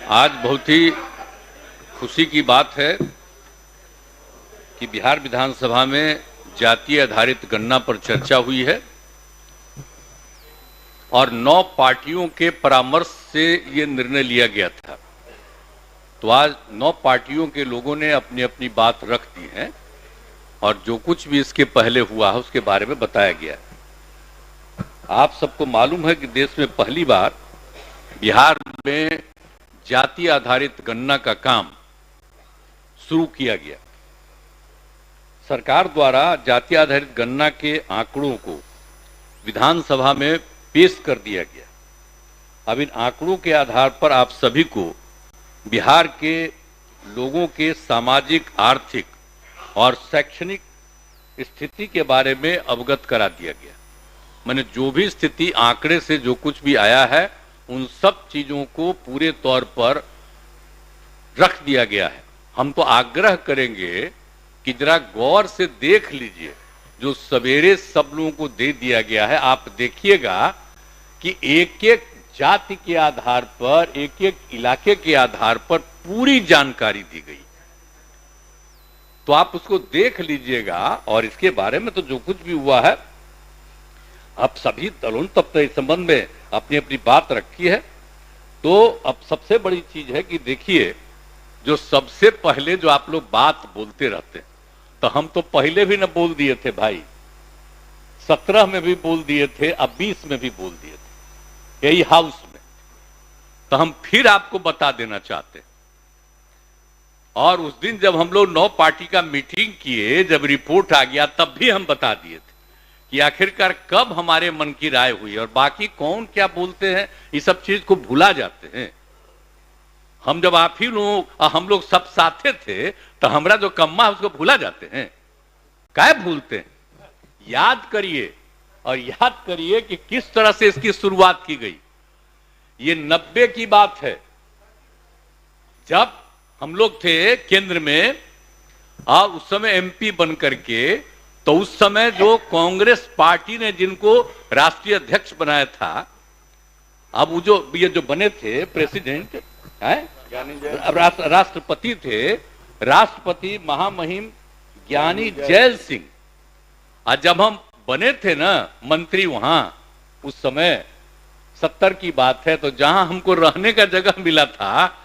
आज बहुत ही खुशी की बात है कि बिहार विधानसभा में जातीय आधारित गणना पर चर्चा हुई है और 9 पार्टियों के परामर्श से ये निर्णय लिया गया था। तो आज 9 पार्टियों के लोगों ने अपनी अपनी बात रख दी है और जो कुछ भी इसके पहले हुआ है उसके बारे में बताया गया है। आप सबको मालूम है कि देश में पहली बार बिहार में जाति आधारित गणना का काम शुरू किया गया। सरकार द्वारा जाति आधारित गणना के आंकड़ों को विधानसभा में पेश कर दिया गया। अब इन आंकड़ों के आधार पर आप सभी को बिहार के लोगों के सामाजिक, आर्थिक और शैक्षणिक स्थिति के बारे में अवगत करा दिया गया। मैंने जो भी स्थिति आंकड़े से जो कुछ भी आया है उन सब चीजों को पूरे तौर पर रख दिया गया है। हम तो आग्रह करेंगे कि जरा गौर से देख लीजिए, जो सवेरे सब लोगों को दे दिया गया है। आप देखिएगा कि एक एक जाति के आधार पर, एक एक इलाके के आधार पर पूरी जानकारी दी गई। तो आप उसको देख लीजिएगा और इसके बारे में तो जो कुछ भी हुआ है, अब सभी दलों ने तब तक इस संबंध में अपनी अपनी बात रखी है। तो अब सबसे बड़ी चीज है कि देखिए, जो सबसे पहले जो आप लोग बात बोलते रहते हैं, तो हम तो पहले भी न बोल दिए थे भाई, 17 में भी बोल दिए थे, अब 20 में भी बोल दिए थे यही हाउस में। तो हम फिर आपको बता देना चाहते हैं। और उस दिन जब हम लोग 9 पार्टी का मीटिंग किए, जब रिपोर्ट आ गया तब भी हम बता दिए थे कि आखिरकार कब हमारे मन की राय हुई और बाकी कौन क्या बोलते हैं, इस सब चीज को भुला जाते हैं। हम जब आप ही लोग, हम लोग सब साथे थे, तो हमारा जो कम्मा है उसको भुला जाते हैं। क्या भूलते हैं? याद करिए और याद करिए कि किस तरह से इसकी शुरुआत की गई। ये 90 की बात है, जब हम लोग थे केंद्र में और उस समय एमपी बन करके, तो उस समय जो कांग्रेस पार्टी ने जिनको राष्ट्रीय अध्यक्ष बनाया था, अब वो ये जो बने थे प्रेसिडेंट, राष्ट्रपति थे, राष्ट्रपति महामहिम ज्ञानी जैल सिंह। आज जब हम बने थे ना मंत्री वहां, उस समय 70 की बात है, तो जहां हमको रहने का जगह मिला था,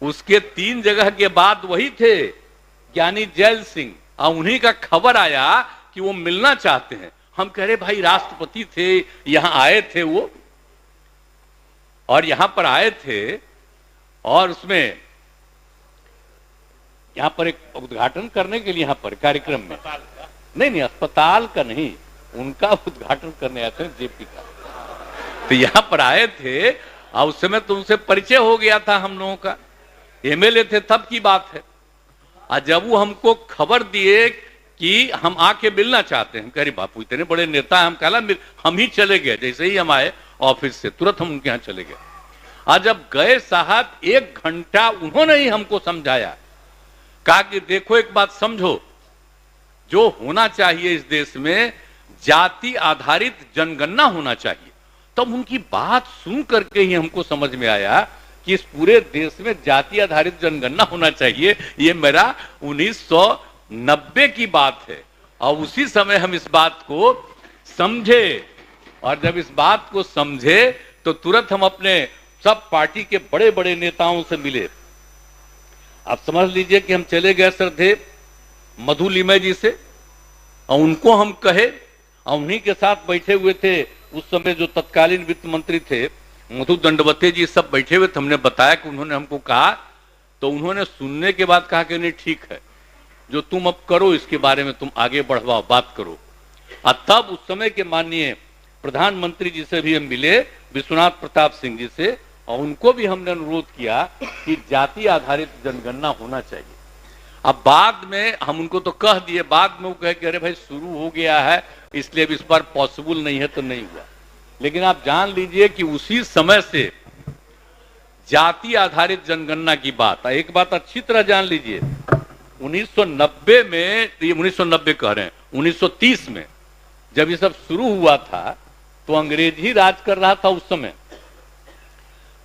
उसके 3 जगह के बाद वही थे ज्ञानी जैल सिंह। और उन्हीं का खबर आया कि वो मिलना चाहते हैं। हम कह रहे भाई राष्ट्रपति थे, यहां आए थे वो, और यहां पर आए थे और उसमें यहां पर एक उद्घाटन करने के लिए, यहां पर कार्यक्रम में, नहीं अस्पताल का नहीं, उनका उद्घाटन करने आए थे जेपी का। तो यहां पर आए थे और उस समय तो उनसे परिचय हो गया था हम लोगों का, एमएलए थे तब की बात है। और जब वो हमको खबर दिए कि हम आके मिलना चाहते हैं, हम कह रहे बापू इतने बड़े नेता, हम कहला हम ही चले गए। जैसे ही हम आए ऑफिस से तुरंत हम उनके यहां चले गए। आज जब गए साहब, 1 घंटा उन्होंने ही हमको समझाया, कहा कि देखो एक बात समझो, जो होना चाहिए इस देश में जाति आधारित जनगणना होना चाहिए। तब उनकी बात सुन करके ही हमको समझ में आया कि इस पूरे देश में जाति आधारित जनगणना होना चाहिए। ये मेरा 1990 की बात है और उसी समय हम इस बात को समझे। और जब इस बात को समझे तो तुरंत हम अपने सब पार्टी के बड़े बड़े नेताओं से मिले। आप समझ लीजिए कि हम चले गए श्रद्धेय मधु लिमय जी से, और उनको हम कहे, और उन्हीं के साथ बैठे हुए थे उस समय जो तत्कालीन वित्त मंत्री थे मधु दंडवते जी, सब बैठे हुए थे। हमने बताया कि उन्होंने हमको कहा, तो उन्होंने सुनने के बाद कहा कि नहीं ठीक है, जो तुम अब करो इसके बारे में तुम आगे बढ़वाओ, बात करो। और तब उस समय के माननीय प्रधानमंत्री जी से भी हम मिले, विश्वनाथ प्रताप सिंह जी से, और उनको भी हमने अनुरोध किया कि जाति आधारित जनगणना होना चाहिए। अब बाद में हम उनको तो कह दिए, बाद में वो कहे कि अरे भाई शुरू हो गया है, इसलिए अब इस बार पॉसिबल नहीं है, तो नहीं हुआ। लेकिन आप जान लीजिए कि उसी समय से जाति आधारित जनगणना की बात, एक बात अच्छी तरह जान लीजिए, 1990 में, ये 1990 कह रहे हैं, 1930 में जब ये सब शुरू हुआ था, तो अंग्रेज ही राज कर रहा था उस समय।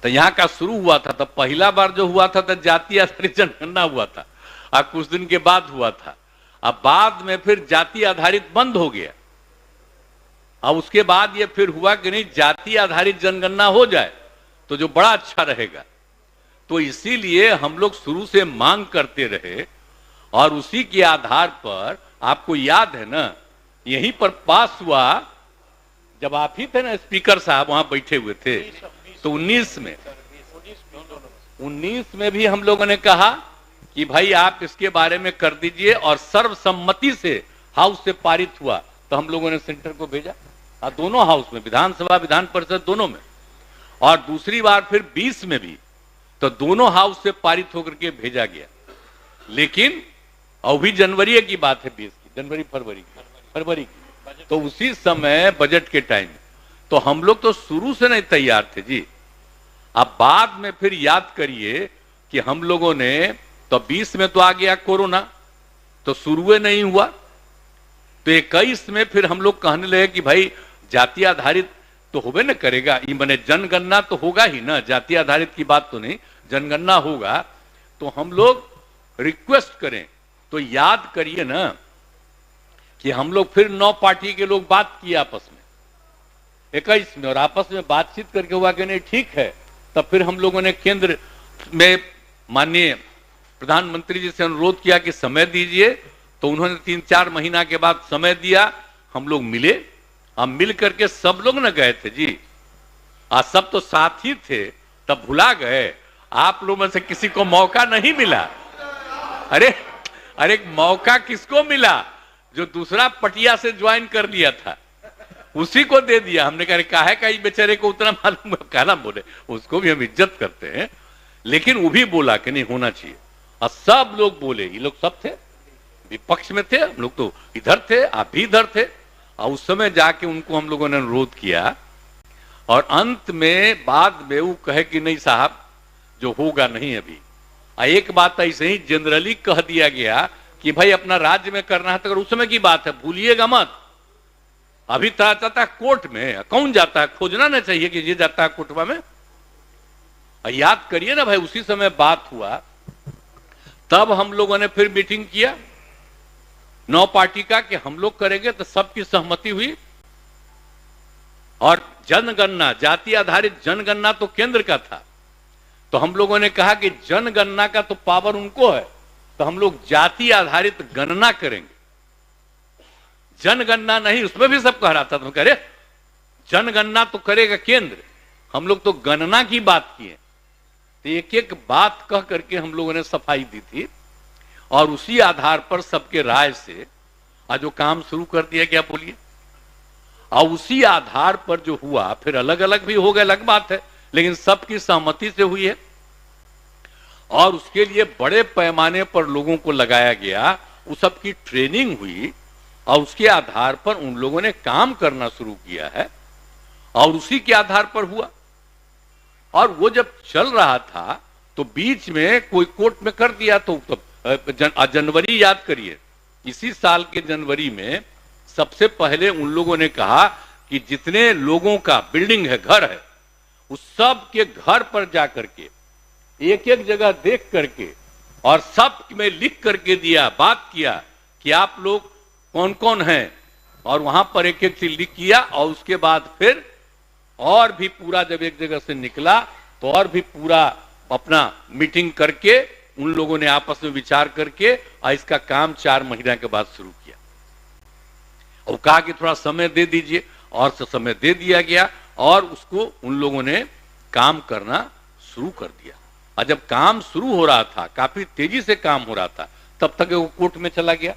तो यहाँ का शुरू हुआ था, तो पहला बार जो हुआ था तो जाति आधारित जनगणना हुआ था, अब कुछ दिन के बाद हुआ था। अब बाद में फिर जाति आधारित बंद हो गया। अब उसके बाद ये फिर हुआ कि नहीं, जाति आधारित जनगणना हो जाए तो जो बड़ा अच्छा रहेगा। तो इसीलिए हम लोग शुरू से मांग करते रहे और उसी के आधार पर, आपको याद है ना, यहीं पर पास हुआ, जब आप ही थे ना स्पीकर साहब, वहां बैठे हुए थे, तो 19 में भी हम लोगों ने कहा कि भाई आप इसके बारे में कर दीजिए, और सर्वसम्मति से हाउस से पारित हुआ। तो हम लोगों ने सेंटर को भेजा, दोनों हाउस में, विधानसभा विधान परिषद दोनों में, और दूसरी बार फिर 20 में भी, तो दोनों हाउस से पारित होकर के भेजा गया। लेकिन अभी जनवरी की बात है, 20 की, जनवरी फरवरी की, तो उसी समय बजट के टाइम, तो हम लोग तो शुरू से नहीं तैयार थे जी। अब बाद में फिर याद करिए कि हम लोगों ने, तो 20 में तो आ गया कोरोना, तो शुरू नहीं हुआ, तो 21 में फिर हम लोग कहने लगे कि भाई जाति आधारित तो होबे न करेगा, ये माने जनगणना तो होगा ही ना, जाति आधारित की बात तो नहीं, जनगणना होगा। तो हम लोग रिक्वेस्ट करें, तो याद करिए ना कि हम लोग फिर 9 पार्टी के लोग बात किए आपस में 21 में, और आपस में बातचीत करके हुआ कि नहीं ठीक है। तब फिर हम लोगों ने केंद्र में माननीय प्रधानमंत्री जी से अनुरोध किया कि समय दीजिए, तो उन्होंने 3-4 महीना के बाद समय दिया। हम लोग मिले, हम मिल करके सब लोग न गए थे जी, आज सब तो साथ ही थे, तब भुला गए। आप लोगों में से किसी को मौका नहीं मिला। अरे मौका किसको मिला? जो दूसरा पटिया से ज्वाइन कर लिया था उसी को दे दिया। हमने कहा है का बेचारे को उतना मालूम है, कहना बोले, उसको भी हम इज्जत करते हैं, लेकिन वो भी बोला कि नहीं होना चाहिए। और सब लोग बोले, ये लोग सब थे, विपक्ष में थे, हम लोग तो इधर थे, आप भी इधर थे, और उस समय जाके उनको हम लोगों ने अनुरोध किया, और अंत में बाद में वो कहे कि नहीं साहब जो होगा नहीं अभी। एक बात ऐसे ही जनरली कह दिया गया कि भाई अपना राज्य में करना है, तो अगर उस समय की बात है भूलिएगा मत। अभी तो जाता है कोर्ट में, कौन जाता है, खोजना ना चाहिए कि ये जाता है कोर्टवा में। याद करिए ना भाई, उसी समय बात हुआ, तब हम लोगों ने फिर मीटिंग किया 9 पार्टी का कि हम लोग करेंगे, तो सबकी सहमति हुई। और जनगणना, जाति आधारित जनगणना तो केंद्र का था, तो हम लोगों ने कहा कि जनगणना का तो पावर उनको है, तो हम लोग जाति आधारित गणना करेंगे, जनगणना नहीं। उसमें भी सब कह रहा था, तो कह रहे जनगणना तो करेगा केंद्र, हम लोग तो गणना की बात किए। तो एक एक बात कह करके हम लोगों ने सफाई दी थी, और उसी आधार पर सबके राय से आज जो काम शुरू कर दिया गया, बोलिए। और उसी आधार पर जो हुआ, फिर अलग अलग भी हो गए, अलग बात है, लेकिन सबकी सहमति से हुई है। और उसके लिए बड़े पैमाने पर लोगों को लगाया गया, उस सबकी ट्रेनिंग हुई, और उसके आधार पर उन लोगों ने काम करना शुरू किया है, और उसी के आधार पर हुआ। और वो जब चल रहा था तो बीच में कोई कोर्ट में कर दिया, तो जनवरी याद करिए, इसी साल के जनवरी में सबसे पहले उन लोगों ने कहा कि जितने लोगों का बिल्डिंग है, घर है, उस सब के घर पर जाकर के एक एक जगह देख करके और सब में लिख करके दिया, बात किया कि आप लोग कौन कौन हैं, और वहां पर एक एक चीज लिख किया। और उसके बाद फिर और भी पूरा जब एक जगह से निकला, तो और भी पूरा अपना मीटिंग करके उन लोगों ने आपस में विचार करके और इसका काम 4 महीने के बाद शुरू किया। और कहा कि थोड़ा समय दे दीजिए, और समय दे दिया गया, और उसको उन लोगों ने काम करना शुरू कर दिया। और जब काम शुरू हो रहा था, काफी तेजी से काम हो रहा था, तब तक वो कोर्ट में चला गया,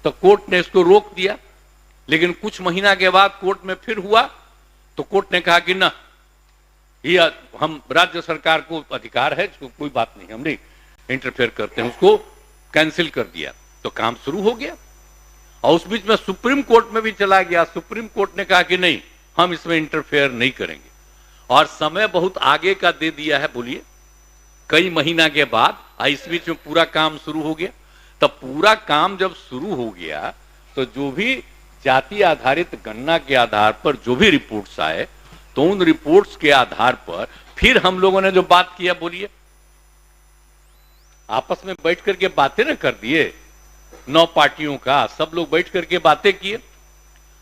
तो कोर्ट ने इसको रोक दिया। लेकिन कुछ महीना के बाद कोर्ट में फिर हुआ, तो कोर्ट ने कहा कि ना, ये हम राज्य सरकार को अधिकार है, कोई बात नहीं, हम नहीं इंटरफेयर करते हैं, उसको कैंसिल कर दिया। तो काम शुरू हो गया। और उस बीच में सुप्रीम कोर्ट में भी चला गया, सुप्रीम कोर्ट ने कहा कि नहीं, हम इसमें इंटरफेयर नहीं करेंगे, और समय बहुत आगे का दे दिया है, बोलिए कई महीना के बाद। इस बीच में पूरा काम शुरू हो गया। तब पूरा काम जब शुरू हो गया, तो जो भी जाति आधारित गणना के आधार पर जो भी रिपोर्ट्स आए, तो उन रिपोर्ट्स के आधार पर फिर हम लोगों ने जो बात किया, बोलिए, आपस में बैठ करके बातें न कर दिए, 9 पार्टियों का सब लोग बैठ करके बातें किए,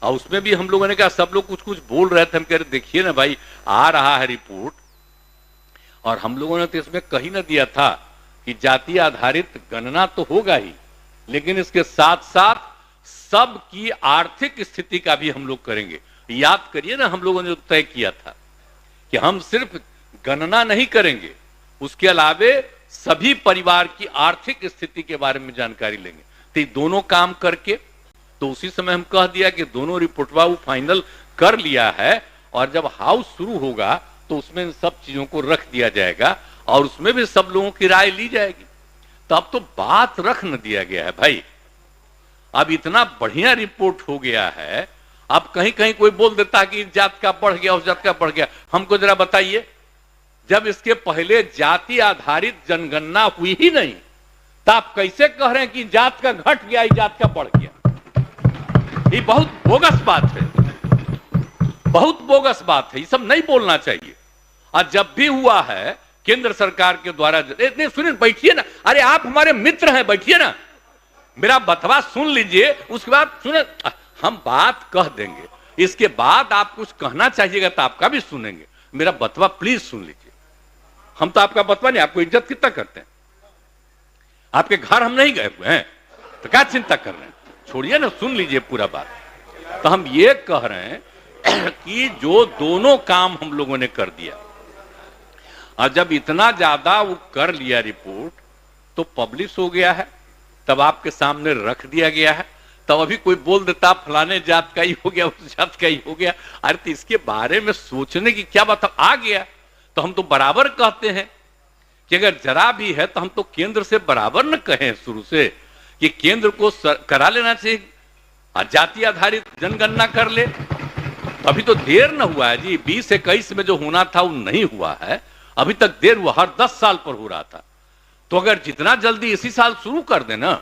और उसमें भी हम लोगों ने कहा, सब लोग कुछ कुछ बोल रहे थे, हम कह रहे देखिए ना भाई, आ रहा है रिपोर्ट, और हम लोगों ने तो इसमें कही न दिया था कि जाति आधारित गणना तो होगा ही, लेकिन इसके साथ साथ सबकी आर्थिक स्थिति का भी हम लोग करेंगे। याद करिए ना, हम लोगों ने तय किया था कि हम सिर्फ गणना नहीं करेंगे, उसके अलावे सभी परिवार की आर्थिक स्थिति के बारे में जानकारी लेंगे। तो ये दोनों काम करके, तो उसी समय हम कह दिया कि दोनों रिपोर्टवा वो फाइनल कर लिया है, और जब हाउस शुरू होगा तो उसमें इन सब चीजों को रख दिया जाएगा, और उसमें भी सब लोगों की राय ली जाएगी। तो अब तो बात रख न दिया गया है भाई, अब इतना बढ़िया रिपोर्ट हो गया है। अब कहीं कहीं कोई बोल देता है कि इस जात का बढ़ गया, उस जात का बढ़ गया। हमको जरा बताइए, जब इसके पहले जाति आधारित जनगणना हुई ही नहीं, तो आप कैसे कह रहे हैं कि जात का घट गया, इस जात का बढ़ गया? ये बहुत बोगस बात है, बहुत बोगस बात है, ये सब नहीं बोलना चाहिए। और जब भी हुआ है केंद्र सरकार के द्वारा, सुनिए, बैठिए ना, अरे आप हमारे मित्र हैं, बैठिए ना, मेरा बतवा सुन लीजिए, उसके बाद सुने, हम बात कह देंगे, इसके बाद आप कुछ कहना चाहिएगा तो आपका भी सुनेंगे। मेरा बतवा प्लीज सुन लीजिए, हम तो आपका बतवा नहीं, आपको इज्जत कितना करते हैं, आपके घर हम नहीं गए हुए हैं, तो क्या चिंता कर रहे हैं, छोड़िए ना, सुन लीजिए पूरा बात। तो हम ये कह रहे हैं कि जो दोनों काम हम लोगों ने कर दिया, और जब इतना ज्यादा वो कर लिया रिपोर्ट, तो पब्लिश हो गया है, तब आपके सामने रख दिया गया है। तब अभी कोई बोल देता फलाने जात का ही हो गया, उस जात का ही हो गया, अरे तो इसके बारे में सोचने की क्या बात, आ गया तो हम तो बराबर कहते हैं कि अगर जरा भी है तो हम तो केंद्र से बराबर न कहें शुरू से कि केंद्र को करा लेना चाहिए, जाति आधारित जनगणना कर ले। तो अभी तो देर न हुआ है जी, 20-21 में जो होना था वो नहीं हुआ है, अभी तक देर हुआ, हर 10 साल पर हो रहा था। तो अगर जितना जल्दी इसी साल शुरू कर देना,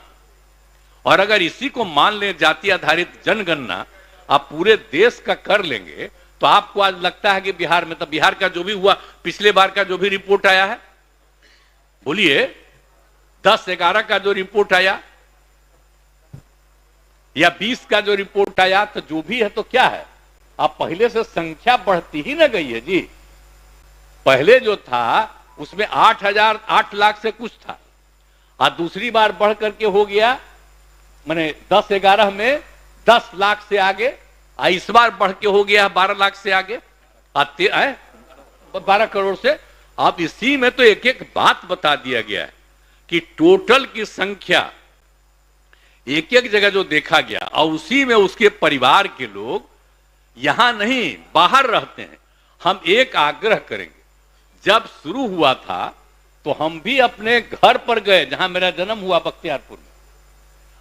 और अगर इसी को मान ले जाति आधारित जनगणना आप पूरे देश का कर लेंगे, तो आपको आज लगता है कि बिहार में, तो बिहार का जो भी हुआ, पिछले बार का जो भी रिपोर्ट आया है, बोलिए 10-11 का जो रिपोर्ट आया या 20 का जो रिपोर्ट आया, तो जो भी है तो क्या है, अब पहले से संख्या बढ़ती ही ना गई है जी। पहले जो था उसमें 8 लाख से कुछ था, और दूसरी बार बढ़ करके हो गया, माने 10-11 में 10 लाख से आगे, और इस बार बढ़ के हो गया 12 लाख से आगे, 12 करोड़ से। अब इसी में तो एक एक बात बता दिया गया है कि टोटल की संख्या एक एक जगह जो देखा गया, और उसी में उसके परिवार के लोग यहां नहीं बाहर रहते हैं। हम एक आग्रह करेंगे, जब शुरू हुआ था तो हम भी अपने घर पर गए, जहां मेरा जन्म हुआ बख्तियारपुर में,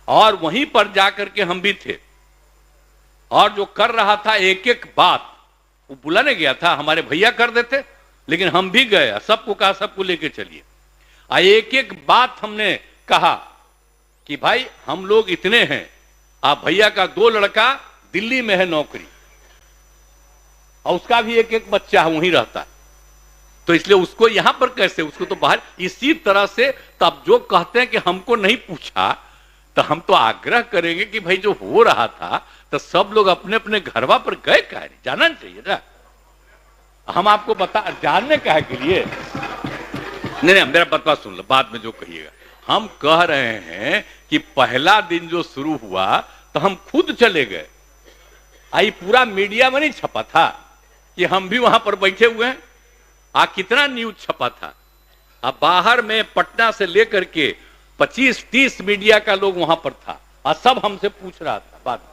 और वहीं पर जाकर के हम भी थे, और जो कर रहा था एक एक बात वो बुलाने गया था, हमारे भैया कर देते, लेकिन हम भी गए, सबको कहा सबको लेके चलिए, एक एक बात हमने कहा कि भाई हम लोग इतने हैं, आप भैया का 2 लड़का दिल्ली में है नौकरी, और उसका भी एक एक बच्चा वहीं रहता है, तो इसलिए उसको यहां पर कैसे, उसको तो बाहर। इसी तरह से तब जो कहते हैं कि हमको नहीं पूछा, तो हम तो आग्रह करेंगे कि भाई जो हो रहा था तो सब लोग अपने अपने घरवा पर गए, कह रहे जाना चाहिए ना, हम आपको बता जानने का है के लिए नहीं, मेरा बतवा सुन लो, बाद में जो कहिएगा। हम कह रहे हैं कि पहला दिन जो शुरू हुआ तो हम खुद चले गए, आई पूरा मीडिया में नहीं छपा था कि हम भी वहां पर बैठे हुए हैं, कितना न्यूज छपा था। अब बाहर में पटना से लेकर के 25-30 मीडिया का लोग वहां पर था, और सब हमसे पूछ रहा था बात।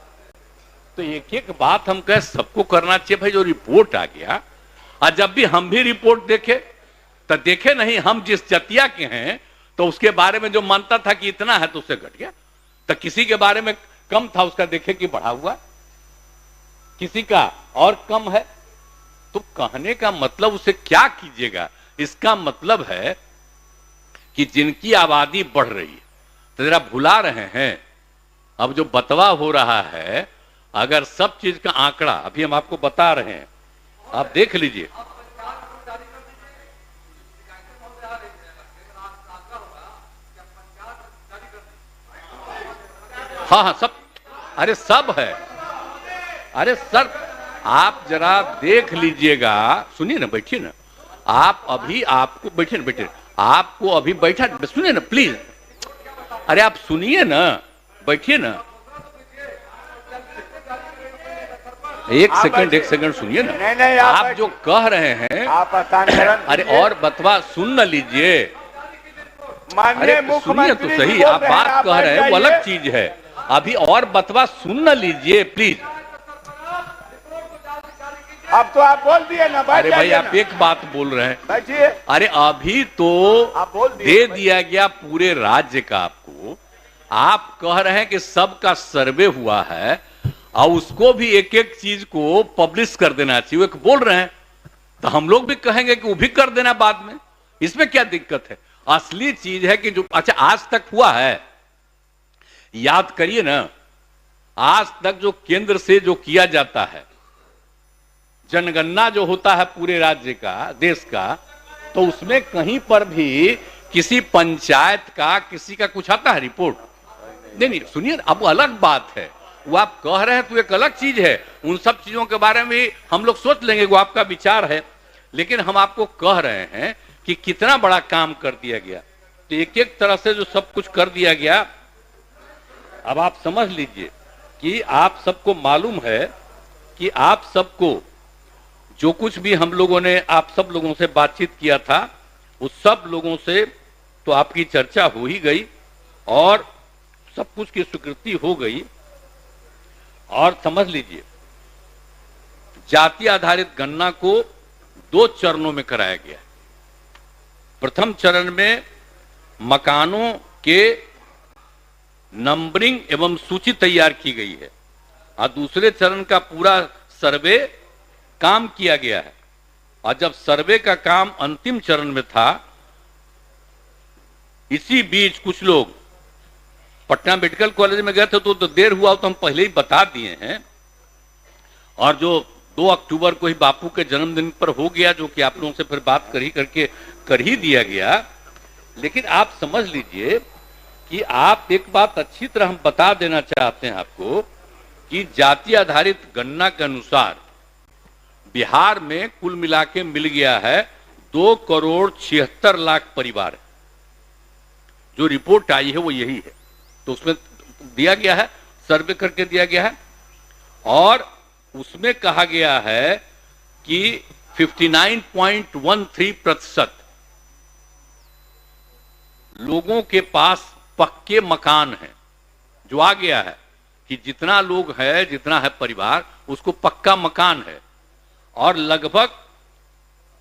तो एक एक बात हम कहे सबको करना चाहिए भाई, जो रिपोर्ट आ गया, और जब भी हम भी रिपोर्ट देखे तो देखे नहीं, हम जिस जतिया के हैं तो उसके बारे में जो मानता था कि इतना है तो उससे घट गया, तो किसी के बारे में कम था उसका देखे कि बढ़ा हुआ, किसी का और कम है। तो कहने का मतलब उसे क्या कीजिएगा, इसका मतलब है कि जिनकी आबादी बढ़ रही है तो जरा भुला रहे हैं। अब जो बतवा हो रहा है, अगर सब चीज का आंकड़ा अभी हम आपको बता रहे हैं, आप देख लीजिए। हाँ हाँ सब, अरे सब है। अरे सर आप जरा देख लीजिएगा, सुनिए ना, बैठिए ना आप, अभी आपको बैठिए ना, बैठिए, आपको अभी बैठा, सुनिए ना प्लीज, अरे आप सुनिए ना, बैठिए ना, एक सेकंड सुनिए ना। नहीं, नहीं, आप जो कह रहे हैं आप हस्तांतरण अरे और बतवा सुन न लीजिए। माननीय अरे सुनिए तो मुख्यमंत्री सही, आप बात कह रहे हैं वो अलग चीज है, अभी और बतवा सुन न लीजिए प्लीज। अब तो आप बोल दिए ना, अरे भाई आप एक बात बोल रहे हैं, बैठिए। अरे अभी तो आप बोल दिए, दे दिया गया पूरे राज्य का आपको, आप कह रहे हैं कि सबका सर्वे हुआ है और उसको भी एक एक चीज को पब्लिश कर देना चाहिए, एक बोल रहे हैं, तो हम लोग भी कहेंगे कि वो भी कर देना बाद में, इसमें क्या दिक्कत है। असली चीज है कि जो अच्छा आज तक हुआ है, याद करिए ना, आज तक जो केंद्र से जो किया जाता है, जनगणना जो होता है पूरे राज्य का, देश का, तो उसमें कहीं पर भी किसी पंचायत का किसी का कुछ आता है रिपोर्ट? नहीं, सुनिए, अब अलग बात है, वो आप कह रहे हैं तो एक अलग चीज है, उन सब चीजों के बारे में भी हम लोग सोच लेंगे, वो आपका विचार है, लेकिन हम आपको कह रहे हैं कि कितना बड़ा काम कर दिया गया, तो एक एक तरह से जो सब कुछ कर दिया गया। अब आप समझ लीजिए कि आप सबको मालूम है कि आप सबको जो कुछ भी हम लोगों ने आप सब लोगों से बातचीत किया था, उस सब लोगों से तो आपकी चर्चा हो ही गई और सब कुछ की स्वीकृति हो गई। और समझ लीजिए जाति आधारित गणना को 2 चरणों में कराया गया। प्रथम चरण में मकानों के नंबरिंग एवं सूची तैयार की गई है और दूसरे चरण का पूरा सर्वे काम किया गया है। और जब सर्वे का काम अंतिम चरण में था, इसी बीच कुछ लोग पटना मेडिकल कॉलेज में गए थे, तो देर हुआ तो हम पहले ही बता दिए हैं, और जो 2 अक्टूबर को ही बापू के जन्मदिन पर हो गया, जो कि आप लोगों से फिर बात कर ही दिया गया। लेकिन आप समझ लीजिए कि आप एक बात अच्छी तरह हम बता देना चाहते हैं आपको कि जाति आधारित गणना के अनुसार बिहार में कुल मिला के मिल गया है 2,76,00,000 परिवार। जो रिपोर्ट आई है वो यही है, तो उसमें दिया गया है, सर्वे करके दिया गया है, और उसमें कहा गया है कि 59.13% लोगों के पास पक्के मकान हैं। जो आ गया है कि जितना लोग है, जितना है परिवार, उसको पक्का मकान है, और लगभग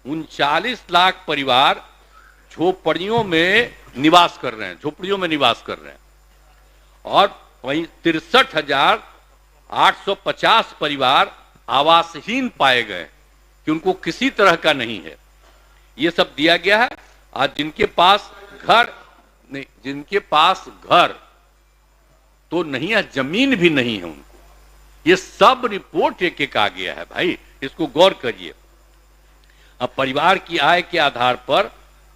39 लाख परिवार झोपड़ियों में निवास कर रहे हैं, झोपड़ियों में निवास कर रहे हैं, और 63,850 परिवार आवासहीन पाए गए कि उनको किसी तरह का नहीं है। ये सब दिया गया है। आज जिनके पास घर नहीं, जिनके पास घर तो नहीं है, जमीन भी नहीं है उनको, ये सब रिपोर्ट एक एक आ गया है भाई, इसको गौर करिए। अब परिवार की आय के आधार पर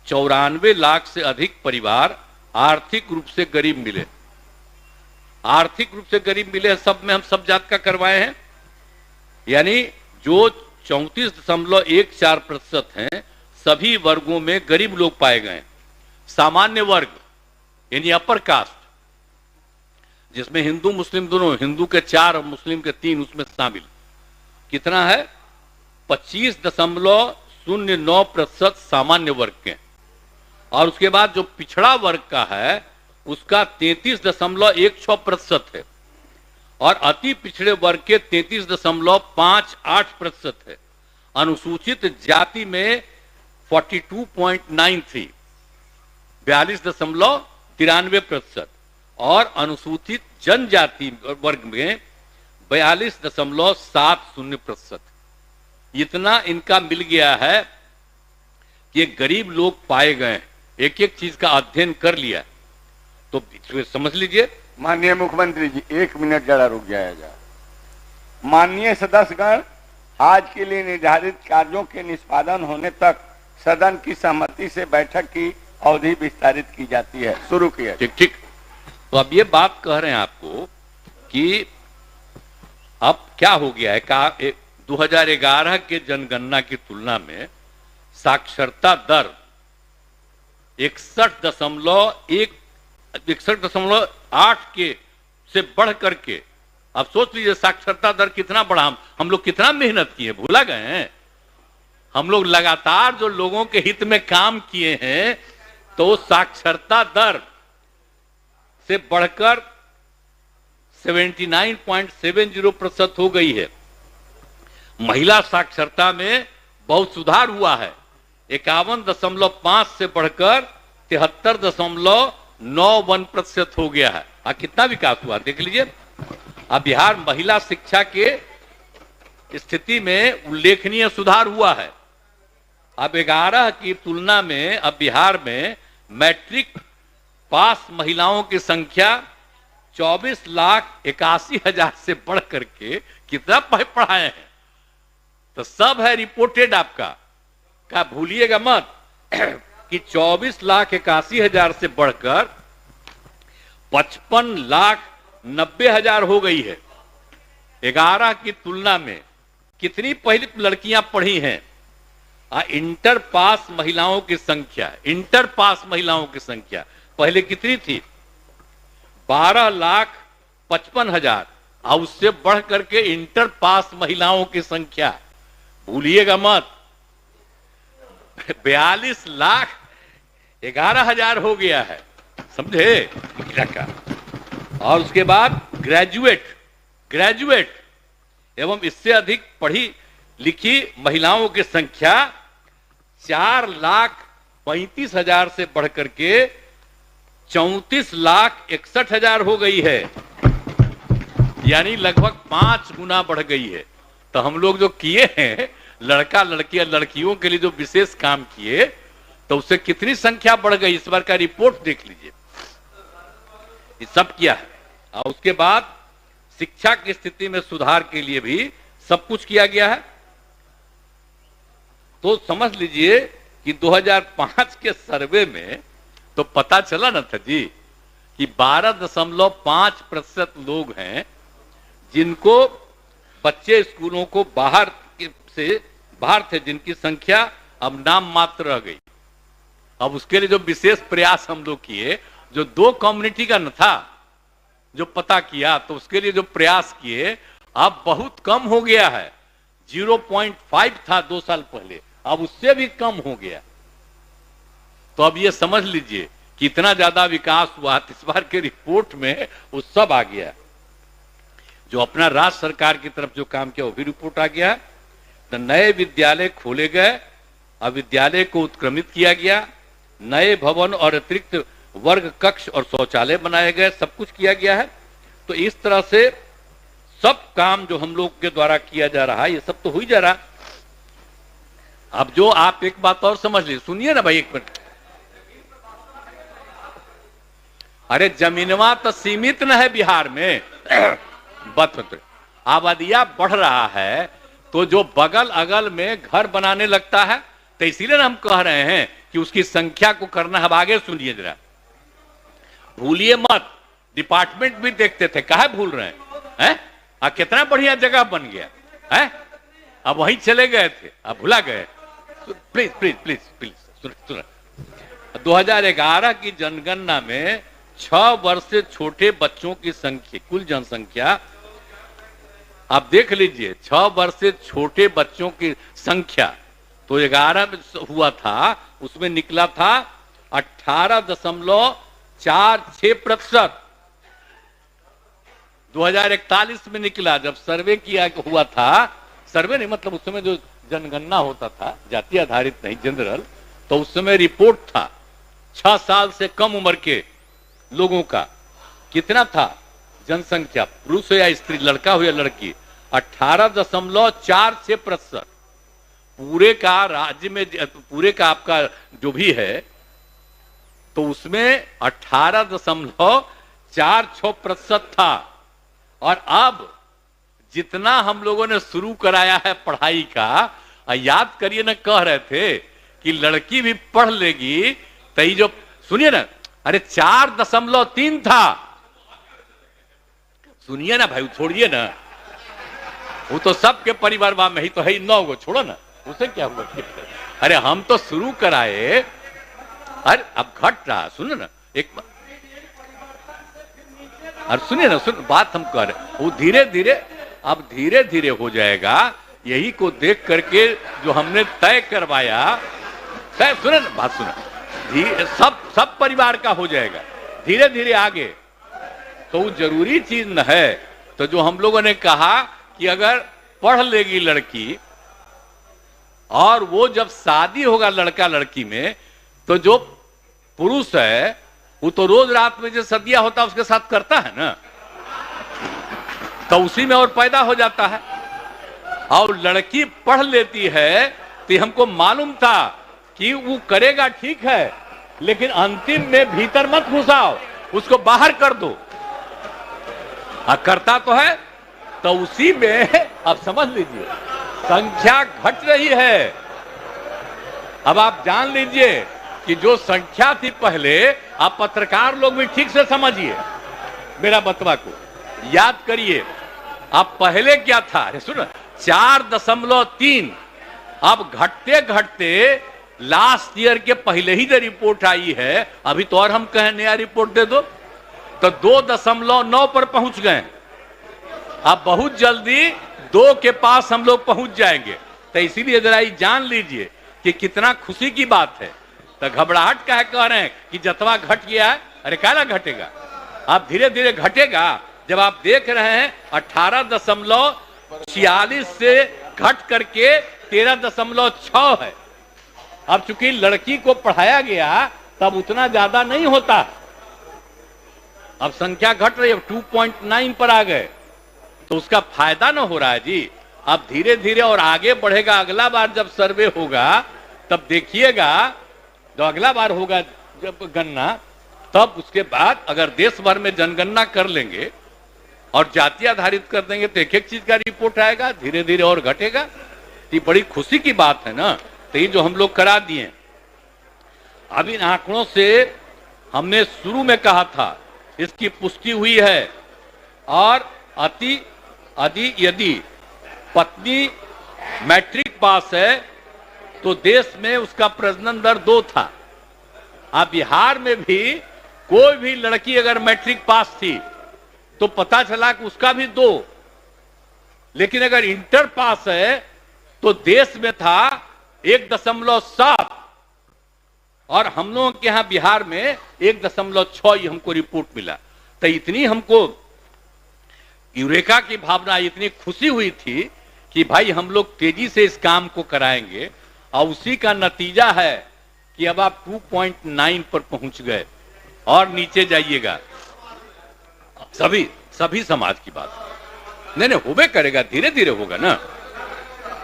94 लाख से अधिक परिवार आर्थिक रूप से गरीब मिले। आर्थिक रूप से गरीब मिले, सब में हम सब जात का करवाए हैं, यानी जो 34.14% हैं, सभी वर्गों में गरीब लोग पाए गए। सामान्य वर्ग यानी अपर कास्ट, जिसमें हिंदू मुस्लिम दोनों, हिंदू के 4 और मुस्लिम के 3 उसमें शामिल, कितना है 25.09% सामान्य वर्ग के, और उसके बाद जो पिछड़ा वर्ग का है उसका 33.16% है, और अति पिछड़े वर्ग के 33.58% है। अनुसूचित जाति में 42.93, 42.93%, और अनुसूचित जनजाति वर्ग में 42.70%। इतना इनका मिल गया है कि गरीब लोग पाए गए। एक एक चीज का अध्ययन कर लिया तो समझ लीजिए। माननीय मुख्यमंत्री जी 1 मिनट जरा रुक जाएगा। माननीय सदस्यगण, आज के लिए निर्धारित कार्यों के निष्पादन होने तक सदन की सहमति से बैठक की अवधि विस्तारित की जाती है। शुरू किया। ठीक। तो अब ये बात कह रहे हैं आपको कि अब क्या हो गया है 2011 के जनगणना की तुलना में साक्षरता दर 61.8 के से बढ़ करके, अब सोच लीजिए साक्षरता दर कितना बढ़ा। हम लोग कितना मेहनत किए, भूला गए हैं? हम लोग लगातार जो लोगों के हित में काम किए हैं, तो साक्षरता दर से बढ़कर 79.70% हो गई है। महिला साक्षरता में बहुत सुधार हुआ है, 51.5 से बढ़कर 73.91% हो गया है। कितना विकास हुआ देख लीजिए। अब बिहार महिला शिक्षा के स्थिति में उल्लेखनीय सुधार हुआ है। अब 11 की तुलना में अब बिहार में मैट्रिक पास महिलाओं की संख्या 24,81,000 से बढ़ करके कितना पढ़ाए हैं, तो सब है रिपोर्टेड आपका, क्या भूलिएगा मत कि 24,81,000 से बढ़कर 55,90,000 हो गई है। 11 की तुलना में कितनी पहले लड़कियां पढ़ी हैं? इंटर पास महिलाओं की संख्या, इंटर पास महिलाओं की संख्या पहले कितनी थी? 12,55,000, और उससे बढ़ करके इंटर पास महिलाओं की संख्या भूलिएगा मत 42,11,000 हो गया है, समझे महिला का। और उसके बाद ग्रेजुएट एवं इससे अधिक पढ़ी लिखी महिलाओं की संख्या 4,35,000 से बढ़कर के 34,61,000 हो गई है, यानी लगभग 5 गुना बढ़ गई है। तो हम लोग जो किए हैं, लड़का लड़कियां लड़कियों के लिए जो विशेष काम किए, तो उससे कितनी संख्या बढ़ गई, इस बार का रिपोर्ट देख लीजिए, ये सब किया है। और उसके बाद शिक्षा की स्थिति में सुधार के लिए भी सब कुछ किया गया है। तो समझ लीजिए कि 2005 के सर्वे में तो पता चला ना था जी कि 12.5% लोग हैं जिनको बच्चे स्कूलों को बाहर थे, जिनकी संख्या अब नाम मात्र रह गई। अब उसके लिए जो विशेष प्रयास हम लोग किए, जो 2 कम्युनिटी का न था जो पता किया, तो उसके लिए जो प्रयास किए अब बहुत कम हो गया है। 0.5 था 2 साल पहले, अब उससे भी कम हो गया। तो अब ये समझ लीजिए कि इतना ज्यादा विकास हुआ। इस बार के रिपोर्ट में वो सब आ गया, जो अपना राज्य सरकार की तरफ जो काम किया वो भी रिपोर्ट आ गया। तो नए विद्यालय खोले गए, अब विद्यालय को उत्क्रमित किया गया, नए भवन और अतिरिक्त वर्ग कक्ष और शौचालय बनाए गए, सब कुछ किया गया है। तो इस तरह से सब काम जो हम लोग के द्वारा किया जा रहा है, ये सब तो हो ही जा रहा। अब जो आप एक बात और समझ लीजिए, सुनिए ना भाई एक मिनट। अरे जमीनवा तो सीमित न है बिहार में आबादिया बढ़ रहा है, तो जो बगल अगल में घर बनाने लगता है, तो इसीलिए हम कह रहे हैं कि उसकी संख्या को करना है। अब आगे सुनिए जरा, भूलिए मत, डिपार्टमेंट भी देखते थे, काहे भूल रहे हैं? कितना बढ़िया जगह बन गया है, अब वहीं चले गए थे, अब भुला गए। प्लीज प्लीज प्लीज प्लीज सुन। 2011 की जनगणना में 6 वर्ष से छोटे बच्चों की संख्या, कुल जनसंख्या आप देख लीजिए, 6 वर्ष से छोटे बच्चों की संख्या तो 11 में हुआ था, उसमें निकला था 18.46%। 2041 में निकला, जब सर्वे किया हुआ था, सर्वे नहीं मतलब उस समय जो जनगणना होता था, जाति आधारित नहीं, जनरल, तो उस समय रिपोर्ट था 6 साल से कम उम्र के लोगों का कितना था जनसंख्या, पुरुष हो या स्त्री, लड़का हो या लड़की, 18.46%। पूरे का राज्य में, पूरे का आपका जो भी है, तो उसमें 18.46% था। और अब जितना हम लोगों ने शुरू कराया है पढ़ाई का, याद करिए ना, कह रहे थे कि लड़की भी पढ़ लेगी, तो ये जो सुनिए ना, अरे 4.3 था, सुनिए ना भाई, छोड़िए ना, वो तो सबके परिवार में ही तो है 9 गो, छोड़ो ना, उसे क्या हुआ। अरे हम तो शुरू कराए, अरे अब घट रहा, सुनो ना एक बार, अरे सुनिए ना, सुन बात हम कर रहे, वो धीरे धीरे, अब धीरे धीरे हो जाएगा। यही को देख करके जो हमने तय करवाया, सुने ना बात, सुना, सब परिवार का हो जाएगा धीरे धीरे आगे। तो वो जरूरी चीज न है। तो जो हम लोगों ने कहा कि अगर पढ़ लेगी लड़की और वो जब शादी होगा लड़का लड़की में, तो जो पुरुष है वो तो रोज रात में जो सदिया होता है उसके साथ करता है ना, तो उसी में और पैदा हो जाता है। और लड़की पढ़ लेती है तो हमको मालूम था कि वो करेगा ठीक है, लेकिन अंतिम में भीतर मत घुसाओ, उसको बाहर कर दो। करता तो है, तो उसी में अब समझ लीजिए संख्या घट रही है। अब आप जान लीजिए कि जो संख्या थी पहले, आप पत्रकार लोग भी ठीक से समझिए मेरा बतवा को, याद करिए। अब पहले क्या था, अरे सुनो, 4.3, अब घटते घटते लास्ट ईयर के पहले ही जो रिपोर्ट आई है, अभी तो और हम कहें नया रिपोर्ट दे दो, तो 2.9 पर पहुंच गए। अब बहुत जल्दी 2 के पास हम लोग पहुंच जाएंगे। तो इसीलिए जरा ये जान लीजिए कि कितना खुशी की बात है। तो घबराहट का है कह रहे हैं कि जतवा घट गया है, अरे काला घटेगा, अब धीरे धीरे घटेगा। जब आप देख रहे हैं 18.46 से घट करके 13.6 है। अब चूंकि लड़की को पढ़ाया गया तब उतना ज्यादा नहीं होता, अब संख्या घट रही है, 2.9 पर आ गए, तो उसका फायदा ना हो रहा है जी। अब धीरे धीरे और आगे बढ़ेगा। अगला बार जब सर्वे होगा तब देखिएगा, जो अगला बार होगा जब गणना, तब उसके बाद अगर देश भर में जनगणना कर लेंगे और जाति आधारित कर देंगे तो एक एक चीज का रिपोर्ट आएगा, धीरे धीरे और घटेगा। ये बड़ी खुशी की बात है ना। तो ये जो हम लोग करा दिए, अब इन आंकड़ों से हमने शुरू में कहा था, इसकी पुष्टि हुई है। और यदि पत्नी मैट्रिक पास है तो देश में उसका प्रजनन दर 2 था। अब बिहार में भी कोई भी लड़की अगर मैट्रिक पास थी तो पता चला कि उसका भी 2, लेकिन अगर इंटर पास है तो देश में था 1.7, और हम लोगों के यहां बिहार में 1.6 हमको रिपोर्ट मिला। तो इतनी हमको यूरेका की भावना, इतनी खुशी हुई थी कि भाई हम लोग तेजी से इस काम को कराएंगे, और उसी का नतीजा है कि अब आप 2.9 पर पहुंच गए। और नीचे जाइएगा, सभी समाज की बात नहीं होबे करेगा, धीरे धीरे होगा ना।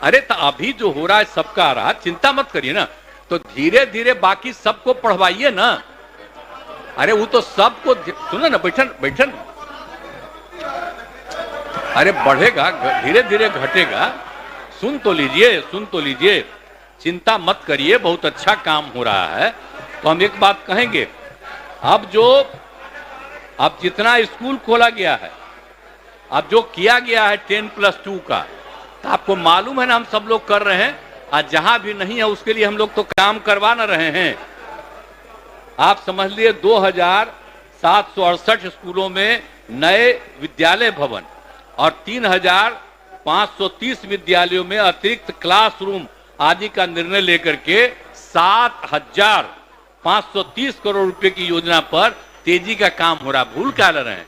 अरे तो अभी जो हो रहा है सबका आ रहा, चिंता मत करिए ना, तो धीरे धीरे बाकी सबको पढ़वाइए ना। अरे वो तो सबको सुनो ना, बैठन, अरे बढ़ेगा, धीरे धीरे घटेगा। सुन तो लीजिए, चिंता मत करिए, बहुत अच्छा काम हो रहा है। तो हम एक बात कहेंगे, अब जितना स्कूल खोला गया है, अब जो किया गया है 10+2 का, तो आपको मालूम है ना, हम सब लोग कर रहे हैं। आज जहां भी नहीं है उसके लिए हम लोग तो काम करवा ना रहे हैं। आप समझ लिए 2768 स्कूलों में नए विद्यालय भवन और 3530 विद्यालयों में अतिरिक्त क्लासरूम आदि का निर्णय लेकर के 7530 करोड़ रुपए की योजना पर तेजी का काम हो रहा। भूल क्या ले रहे हैं,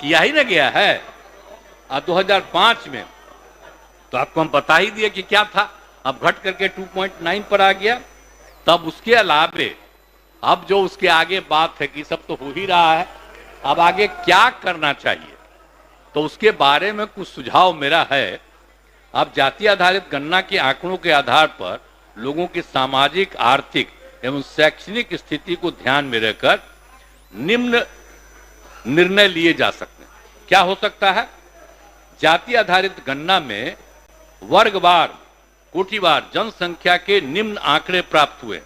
किया ही ना गया है 2005 में, तो आपको हम बता ही दिए कि क्या था। अब घट करके 2.9 पर आ गया। तब उसके अलावे अब जो उसके आगे बात है कि सब तो हो ही रहा है, अब आगे क्या करना चाहिए, तो उसके बारे में कुछ सुझाव मेरा है। अब जाति आधारित गणना के आंकड़ों के आधार पर लोगों की सामाजिक, आर्थिक एवं शैक्षणिक स्थिति को ध्यान में रखकर निम्न निर्णय लिए जा सकते हैं। क्या हो सकता है? जाति आधारित गणना में वर्गवार, कोटिवार जनसंख्या के निम्न आंकड़े प्राप्त हुए।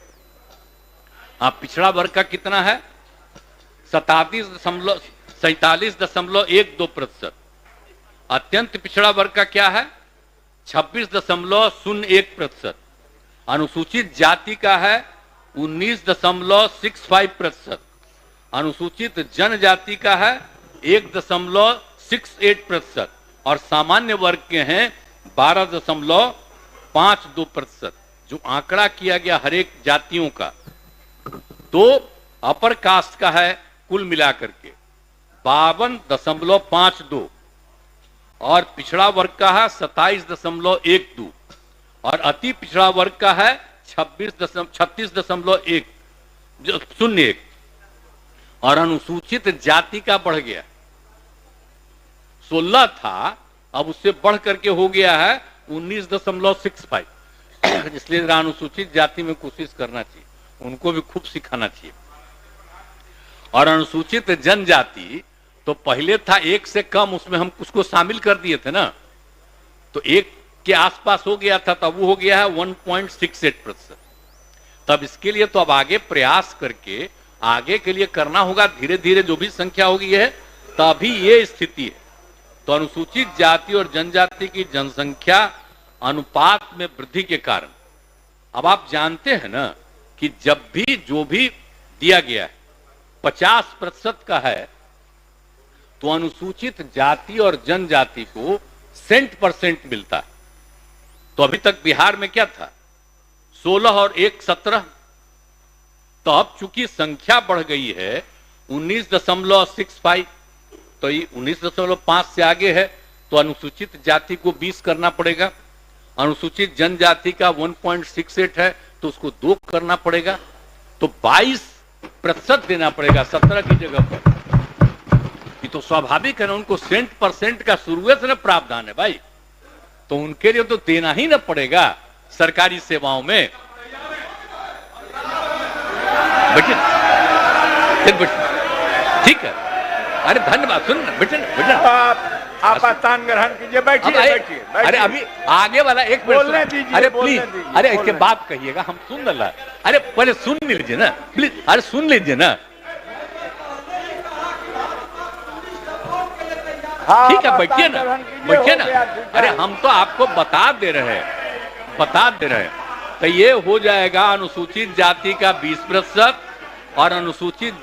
आप पिछड़ा वर्ग का कितना है? 47.12%। अत्यंत पिछड़ा वर्ग का क्या है? 26.01%। अनुसूचित जाति का है 19.65%। अनुसूचित जनजाति का है 1.68% और सामान्य वर्ग के हैं 12.52%। जो आंकड़ा किया गया हर एक जातियों का, तो अपर कास्ट का है कुल मिलाकर के 52.52 और पिछड़ा वर्ग का है 27.12 और अति पिछड़ा वर्ग का है 36.01 और अनुसूचित जाति का बढ़ गया, 16 था अब उससे बढ़ करके हो गया है 19.65। इसलिए अनुसूचित जाति में कोशिश करना चाहिए, उनको भी खूब सिखाना चाहिए। और अनुसूचित जनजाति तो पहले था 1 से कम, उसमें हम उसको शामिल कर दिए थे ना, तो 1 के आसपास हो गया था, तब वो हो गया है 1.68%। तब इसके लिए तो अब आगे प्रयास करके आगे के लिए करना होगा, धीरे धीरे जो भी संख्या होगी है तभी ये स्थिति है। तो अनुसूचित जाति और जनजाति की जनसंख्या अनुपात में वृद्धि के कारण अब आप जानते हैं ना कि जब भी जो भी दिया गया है 50% का है, तो अनुसूचित जाति और जनजाति को सेंट% मिलता है। तो अभी तक बिहार में क्या था? 16 और 1 17। तो अब चूंकि संख्या बढ़ गई है 19.65, तो ये 19.5 से आगे है, तो अनुसूचित जाति को 20 करना पड़ेगा, अनुसूचित जनजाति का 1.68 है तो उसको 2 करना पड़ेगा, तो 22% देना पड़ेगा 17 की जगह पर। ये तो स्वाभाविक है ना, उनको सेंट% का शुरुआत से ना प्रावधान है भाई, तो उनके लिए तो देना ही ना पड़ेगा सरकारी सेवाओं में। बेटे ठीक है, अरे धन्यवाद, सुन बेटे आप स्थान ग्रहण कीजिए, बैठिए बैठिए। अरे अभी आगे वाला एक बोलने मिनट, दीजिए, अरे बोलने प्लीज, दीजिए, अरे इसके बोलने बाद कहिएगा, हम सुन रहा। अरे पहले सुन लीजिए ना प्लीज, अरे सुन लीजिए ना। हाँ, ठीक है, बैठिए ना, बैठिए ना। हो गया, अरे हम तो आपको बता दे रहे हैं। तो ये हो जाएगा अनुसूचित जाति का 20% और अनुसूचित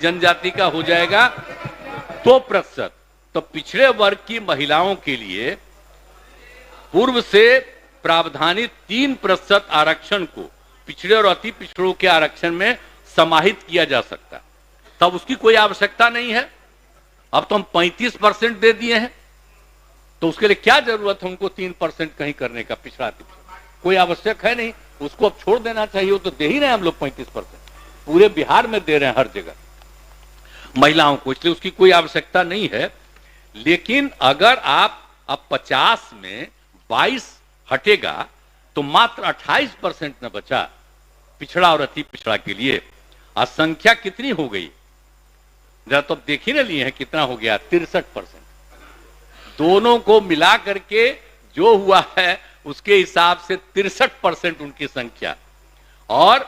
जनजाति का हो जाएगा 2%। तो पिछड़े वर्ग की महिलाओं के लिए पूर्व से प्रावधानित 3% आरक्षण को पिछड़े और अति पिछड़ों के आरक्षण में समाहित किया जा सकता है, तब उसकी कोई आवश्यकता नहीं है। अब तो हम 35% दे दिए हैं, तो उसके लिए क्या जरूरत है उनको 3% कहीं करने का? पिछड़ा कोई आवश्यक है नहीं, उसको अब छोड़ देना चाहिए। वो तो दे ही रहे हैं हम लोग 35%, पूरे बिहार में दे रहे हैं हर जगह महिलाओं को, इसलिए उसकी कोई आवश्यकता नहीं है। लेकिन अगर आप अब 50 में 22 हटेगा तो मात्र 28% न बचा पिछड़ा और अति पिछड़ा के लिए। आज संख्या कितनी हो गई जरा तो देख ही ना लिए हैं, कितना हो गया? 63%। दोनों को मिला करके जो हुआ है उसके हिसाब से 63% उनकी संख्या, और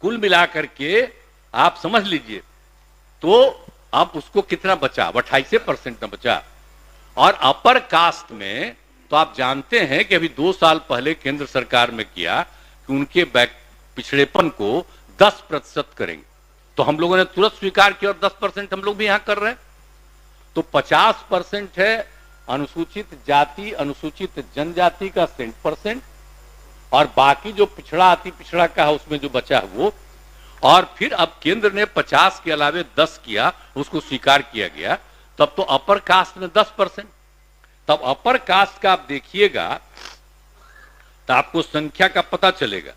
कुल मिलाकर के आप समझ लीजिए तो अब उसको कितना बचा? 28% न बचा। और अपर कास्ट में तो आप जानते हैं कि अभी 2 साल पहले केंद्र सरकार में किया कि उनके पिछड़ेपन को 10% करेंगे, तो हम लोगों ने तुरंत स्वीकार किया और 10% हम लोग भी यहां कर रहे हैं। तो 50% है अनुसूचित जाति अनुसूचित जनजाति का सेंट%, और बाकी जो पिछड़ा अति पिछड़ा का है उसमें जो बचा है वो। और फिर अब केंद्र ने 50 के अलावे 10 किया, उसको स्वीकार किया गया, तब तो अपर कास्ट में 10%। तब अपर कास्ट का आप देखिएगा तो आपको संख्या का पता चलेगा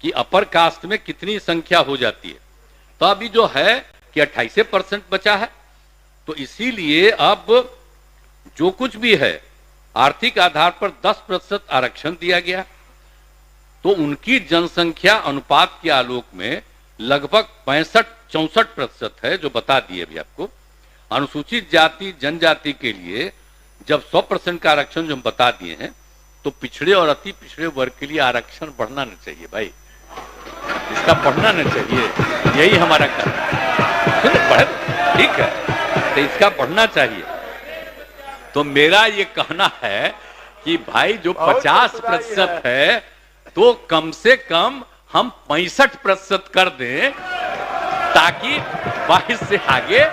कि अपर कास्ट में कितनी संख्या हो जाती है। तो अभी जो है कि 28% बचा है, तो इसीलिए अब जो कुछ भी है आर्थिक आधार पर 10% आरक्षण दिया गया, तो उनकी जनसंख्या अनुपात के आलोक में लगभग 64% है, जो बता दिए अभी आपको। अनुसूचित जाति जनजाति के लिए जब 100% का आरक्षण जो हम बता दिए हैं, तो पिछड़े और अति पिछड़े वर्ग के लिए आरक्षण बढ़ना नहीं चाहिए भाई, इसका बढ़ना नहीं चाहिए, यही हमारा कहना है। ठीक है, तो इसका बढ़ना चाहिए। तो मेरा ये कहना है कि भाई जो 50% है तो कम से कम हम 65% कर दें, ताकि 22 से आगे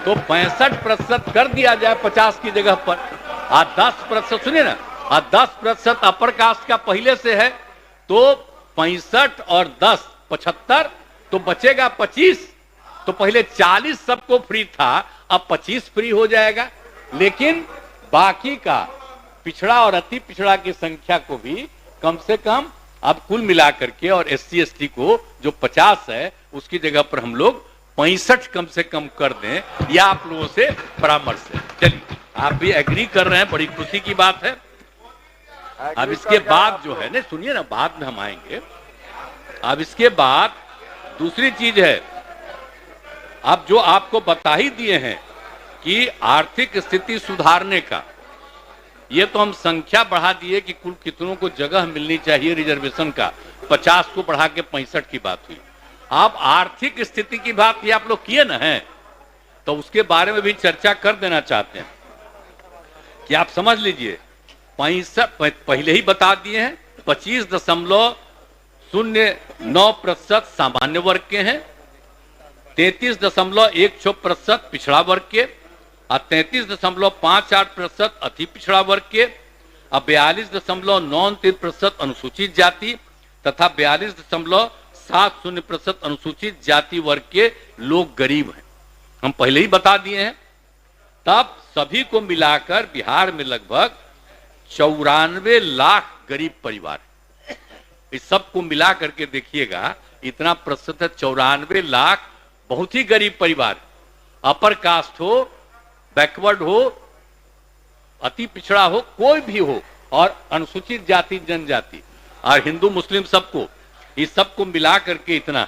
तो 65% कर दिया जाए 50 की जगह पर। 10% सुनिए ना, 10% अपर कास्ट का पहले से है, तो 65 और 10 75, तो बचेगा 25। तो पहले 40 सबको फ्री था, अब 25 फ्री हो जाएगा। लेकिन बाकी का पिछड़ा और अति पिछड़ा की संख्या को भी कम से कम अब कुल मिलाकर के, और SC ST को जो 50 है उसकी जगह पर हम लोग 65 कम से कम कर दें, या आप लोगों से परामर्श है। चलिए, आप भी एग्री कर रहे हैं, बड़ी खुशी की बात है। अब इसके बाद जो है ना, सुनिए ना, बाद में हम आएंगे। अब इसके बाद दूसरी चीज है, अब जो आपको बता ही दिए हैं कि आर्थिक स्थिति सुधारने का, ये तो हम संख्या बढ़ा दिए कि कुल कितनों को जगह मिलनी चाहिए रिजर्वेशन का, 50 को बढ़ा के 65 की बात हुई। आप आर्थिक स्थिति की बात ये आप लोग किए ना है, तो उसके बारे में भी चर्चा कर देना चाहते हैं कि आप समझ लीजिए 65 पहले ही बता दिए हैं, 25.09% सामान्य वर्ग के हैं, 33.16% पिछड़ा वर्ग के, और 33.58% अति पिछड़ा वर्ग के, और 42.93% अनुसूचित जाति तथा 42.70% अनुसूचित जाति वर्ग के लोग गरीब हैं। हम पहले ही बता दिए हैं। तब सभी को मिलाकर बिहार में लगभग 94 लाख गरीब परिवार है। इस सबको मिला करके देखिएगा, इतना प्रतिशत है, 94 लाख बहुत ही गरीब परिवार, अपर कास्ट हो, बैकवर्ड हो, अति पिछड़ा हो, कोई भी हो, और अनुसूचित जाति जनजाति और हिंदू मुस्लिम सबको, इस सबको मिला करके इतना।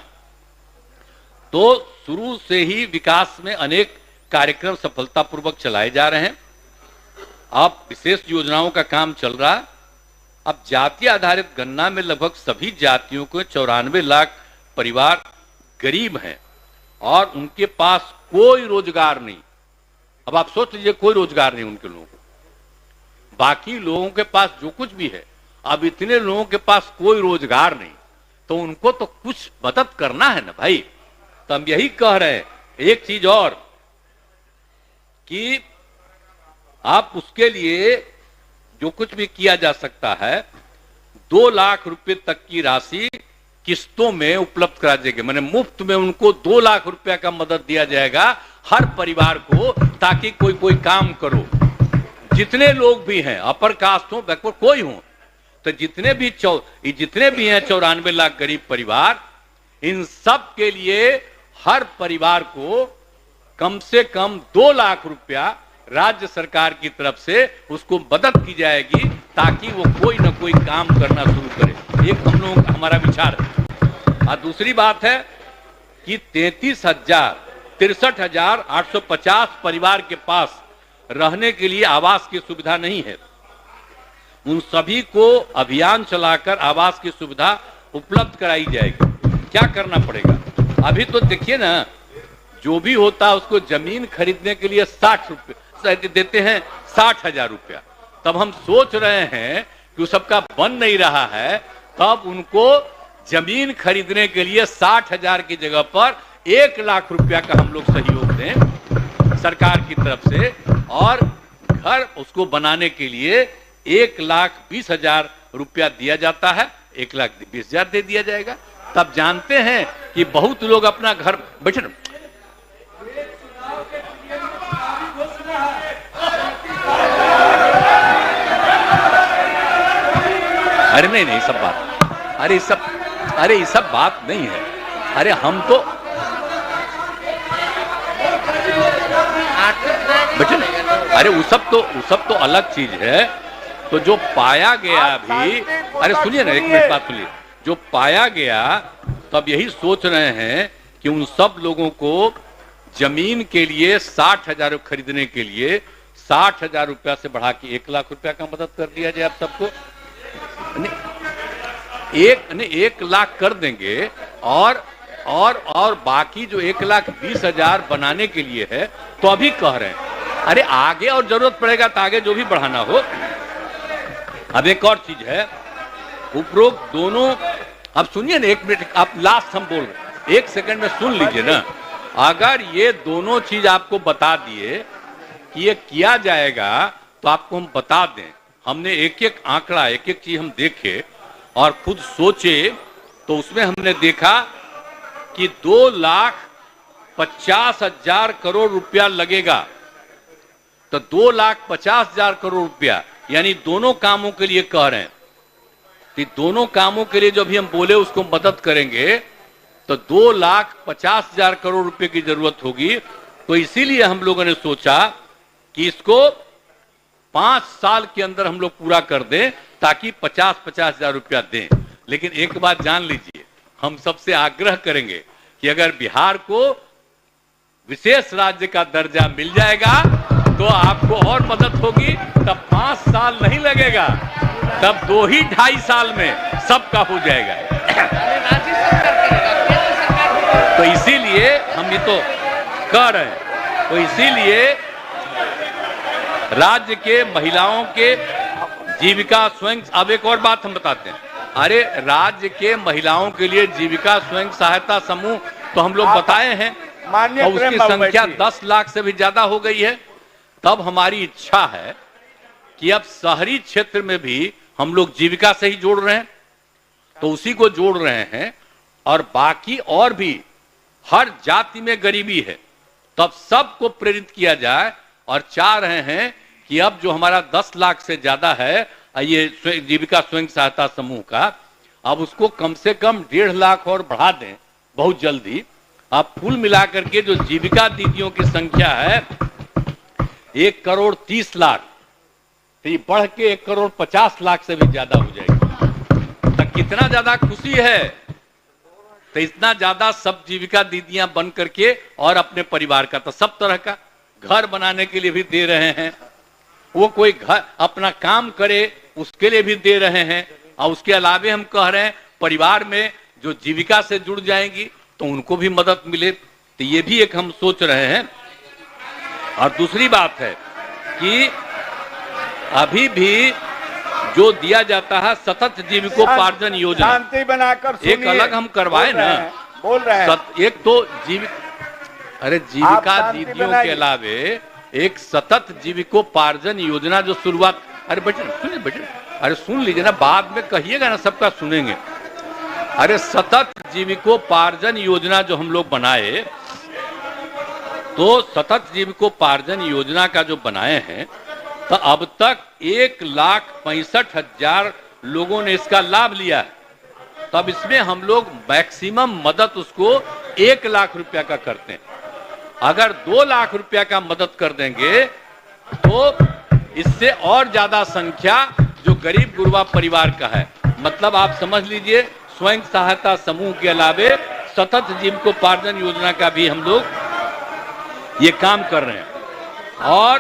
तो शुरू से ही विकास में अनेक कार्यक्रम सफलतापूर्वक चलाए जा रहे हैं। अब विशेष योजनाओं का काम चल रहा है। अब जाति आधारित गणना में लगभग सभी जातियों को 94 लाख परिवार गरीब हैं और उनके पास कोई रोजगार नहीं। अब आप सोच लीजिए, कोई रोजगार नहीं उनके लोगों को। बाकी लोगों के पास जो कुछ भी है, अब इतने लोगों के पास कोई रोजगार नहीं, तो उनको तो कुछ मदद करना है ना भाई। तो हम यही कह रहे हैं। एक चीज और कि आप उसके लिए जो कुछ भी किया जा सकता है, 2 लाख रुपए तक की राशि किस्तों में उपलब्ध करा देंगे, मैंने मुफ्त में उनको 2 लाख रुपया का मदद दिया जाएगा हर परिवार को, ताकि कोई कोई काम करो। जितने लोग भी हैं, अपर कास्ट हो, बैकवर्ड कोई हो, तो जितने भी हैं 94 लाख गरीब परिवार, इन सब के लिए हर परिवार को कम से कम 2 लाख रुपया राज्य सरकार की तरफ से उसको मदद की जाएगी, ताकि वो कोई ना कोई काम करना शुरू करे। एक हम लोगों का हमारा विचार है। और दूसरी बात है कि 63,850 परिवार के पास रहने के लिए आवास की सुविधा नहीं है। उन सभी को अभियान चलाकर आवास की सुविधा उपलब्ध कराई जाएगी। क्या करना पड़ेगा? अभी तो देखिए ना, जो भी होता है उसको जमीन खरीदने के लिए 60 रुपए देते हैं, 60,000 रुपया। तब हम सोच रहे हैं कि वो सबका बन नहीं रहा है, तब उनको जमीन खरीदने के लिए 60,000 की जगह पर 1 लाख रुपया का हम लोग सहयोग दें सरकार की तरफ से, और घर उसको बनाने के लिए 1,20,000 रुपया दिया जाता है, 1,20,000 दे दिया जाएगा। तब जानते हैं कि बहुत लोग अपना घर बैठे। अरे नहीं सब बात, अरे ये सब बात नहीं है। अरे हम तो बेटे, अरे वो सब तो अलग चीज है। तो जो पाया गया भी, अरे सुनिए ना, एक मिनट बात सुनिए। जो पाया गया, तब यही सोच रहे हैं कि उन सब लोगों को जमीन के लिए 60,000 खरीदने के लिए 60,000 रुपया से बढ़ा के 1 लाख रुपया का मदद कर दिया जाए। आप सबको 1 लाख कर देंगे, और और बाकी जो 1,20,000 बनाने के लिए है तो अभी कह रहे हैं। अरे आगे और जरूरत पड़ेगा तो आगे जो भी बढ़ाना हो। अब एक और चीज है, उपरोक्त दोनों, अब सुनिए ना, 1 मिनट, आप लास्ट हम बोल रहे, 1 सेकंड में सुन लीजिए ना। अगर ये दोनों चीज आपको बता दिए कि ये किया जाएगा तो आपको हम बता दें। हमने एक एक आंकड़ा, एक एक चीज हम देखे और खुद सोचे, तो उसमें हमने देखा कि 2,50,000 करोड़ रुपया लगेगा। तो 2,50,000 करोड़ रुपया यानी दोनों कामों के लिए कह रहे हैं कि दोनों कामों के लिए जो भी हम बोले उसको मदद करेंगे तो 2,50,000 करोड़ रुपए की जरूरत होगी। तो इसीलिए हम लोगों ने सोचा कि इसको 5 साल के अंदर हम लोग पूरा कर दें ताकि 50,000 रुपया दें। लेकिन एक बात जान लीजिए, हम सबसे आग्रह करेंगे कि अगर बिहार को विशेष राज्य का दर्जा मिल जाएगा तो आपको और मदद होगी। तब 5 साल नहीं लगेगा, तब 2 ही 2.5 साल में सबका हो जाएगा। तो इसीलिए हम ये तो कह रहे हैं, तो इसीलिए राज्य के महिलाओं के जीविका स्वयं, अब एक और बात हम बताते हैं, अरे राज्य के महिलाओं के लिए जीविका स्वयं सहायता समूह तो हम लोग बताए हैं और उसकी संख्या 10 लाख से भी ज्यादा हो गई है। तब हमारी इच्छा है कि अब शहरी क्षेत्र में भी हम लोग जीविका से ही जोड़ रहे हैं, तो उसी को जोड़ रहे हैं। और बाकी और भी हर जाति में गरीबी है, तब सबको प्रेरित किया जाए और चाह रहे हैं कि अब जो हमारा 10 लाख से ज्यादा है ये जीविका स्वयं सहायता समूह का, अब उसको कम से कम 1.5 लाख और बढ़ा दें बहुत जल्दी। आप कुल मिलाकर के जो जीविका दीदियों की संख्या है 1,30,00,000, तो ये बढ़ के 1,50,00,000 से भी ज्यादा हो जाएगी। तो कितना ज्यादा खुशी है, तो इतना ज्यादा सब जीविका दीदियां बन करके और अपने परिवार का, तो सब तरह का घर बनाने के लिए भी दे रहे हैं, वो कोई घर अपना काम करे उसके लिए भी दे रहे हैं, और उसके अलावे हम कह रहे हैं परिवार में जो जीविका से जुड़ जाएंगी तो उनको भी मदद मिले। तो ये भी एक हम सोच रहे हैं। और दूसरी बात है कि अभी भी जो दिया जाता है सतत जीविकोपार्जन योजना, शांति बनाकर एक अलग हम करवाए ना, बोल रहे हैं। एक तो जीविका दीदियों के अलावे एक सतत जीविकोपार्जन योजना जो शुरुआत, अरे बेटे सुनिए, बेटे अरे सुन लीजिए ना, बाद में कहिएगा ना, सबका सुनेंगे। अरे सतत जीविकोपार्जन योजना जो हम लोग बनाए, तो सतत जीविकोपार्जन योजना का जो बनाए हैं, तो अब तक 1,65,000 लोगों ने इसका लाभ लिया है। तब इसमें हम लोग मैक्सिमम मदद उसको 1 लाख रुपया का करते हैं। अगर 2 लाख रुपया का मदद कर देंगे तो इससे और ज्यादा संख्या जो गरीब गुरबा परिवार का है, मतलब आप समझ लीजिए स्वयं सहायता समूह के अलावे सतत जीविकोपार्जन योजना का भी हम लोग ये काम कर रहे हैं। और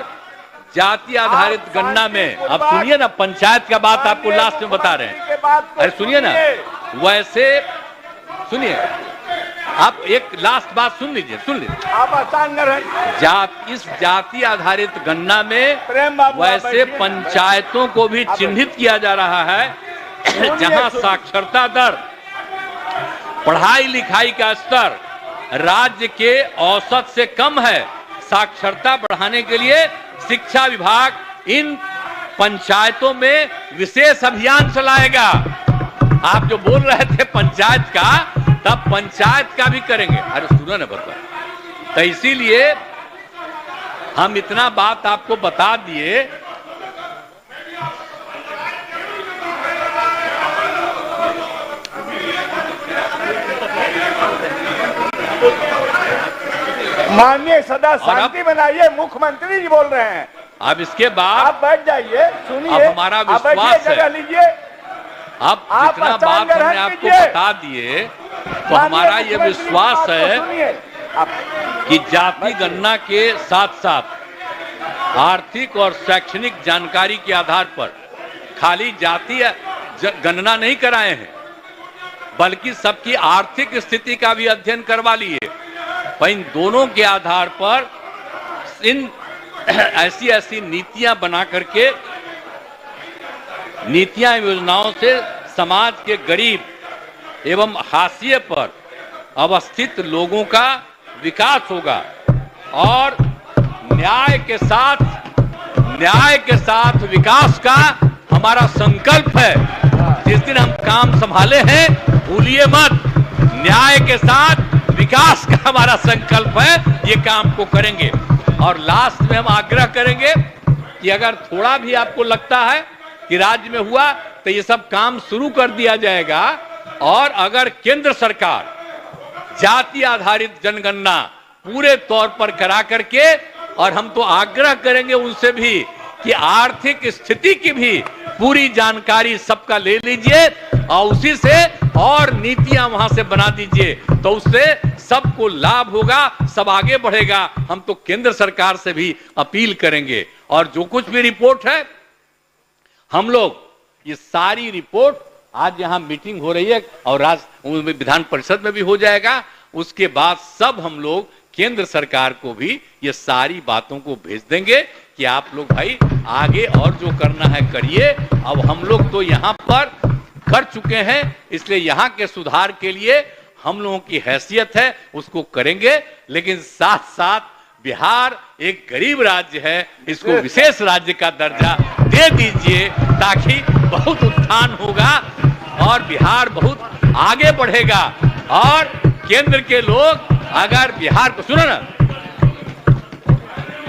जाति आधारित गणना में, अब सुनिए ना, पंचायत का बात आपको लास्ट में बता रहे हैं, अरे सुनिए ना, वैसे सुनिए, आप एक लास्ट बात सुन लीजिए, सुन लीजिए। इस जाति आधारित गणना में वैसे पंचायतों को भी चिन्हित किया जा रहा है जहां साक्षरता दर, पढ़ाई लिखाई का स्तर राज्य के औसत से कम है। साक्षरता बढ़ाने के लिए शिक्षा विभाग इन पंचायतों में विशेष अभियान चलाएगा। आप जो बोल रहे थे पंचायत का, तब पंचायत का भी करेंगे। अरे सुनो ना बता, तो इसीलिए हम इतना बात आपको बता दिए। माननीय सदा शांति बनाइए, मुख्यमंत्री जी बोल रहे हैं। अब इसके बाद आप बैठ जाइए, सुनिए, अब हमारा विश्वास है, लीजिए, अब जितना बात हमने आपको बता दिए तो हमारा ये विश्वास है कि जाति गणना के साथ साथ आर्थिक और शैक्षणिक जानकारी के आधार पर खाली जाति गणना नहीं कराए हैं, बल्कि सबकी आर्थिक स्थिति का भी अध्ययन करवा लिए। पर इन दोनों के आधार पर इन ऐसी ऐसी नीतियां बना करके, नीतियां योजनाओं से समाज के गरीब एवं हाशिए पर अवस्थित लोगों का विकास होगा। और न्याय के साथ विकास का हमारा संकल्प है। जिस दिन हम काम संभाले हैं, भूलिए मत, न्याय के साथ विकास का हमारा संकल्प है, ये काम को करेंगे। और लास्ट में हम आग्रह करेंगे कि अगर थोड़ा भी आपको लगता है कि राज्य में हुआ तो ये सब काम शुरू कर दिया जाएगा। और अगर केंद्र सरकार जाति आधारित जनगणना पूरे तौर पर करा करके, और हम तो आग्रह करेंगे उनसे भी कि आर्थिक स्थिति की भी पूरी जानकारी सबका ले लीजिए और उसी से और नीतियां वहां से बना दीजिए, तो उससे सबको लाभ होगा, सब आगे बढ़ेगा। हम तो केंद्र सरकार से भी अपील करेंगे। और जो कुछ भी रिपोर्ट है, हम लोग ये सारी रिपोर्ट, आज यहां मीटिंग हो रही है और विधान परिषद में भी हो जाएगा, उसके बाद सब हम लोग केंद्र सरकार को भी ये सारी बातों को भेज देंगे कि आप लोग भाई आगे और जो करना है करिए। अब हम लोग तो यहां पर कर चुके हैं, इसलिए यहां के सुधार के लिए हम लोगों की हैसियत है, उसको करेंगे। लेकिन साथ साथ बिहार एक गरीब राज्य है, इसको विशेष राज्य का दर्जा दे दीजिए, ताकि बहुत उत्थान होगा और बिहार बहुत आगे बढ़ेगा। और केंद्र के लोग अगर बिहार को, सुनो ना,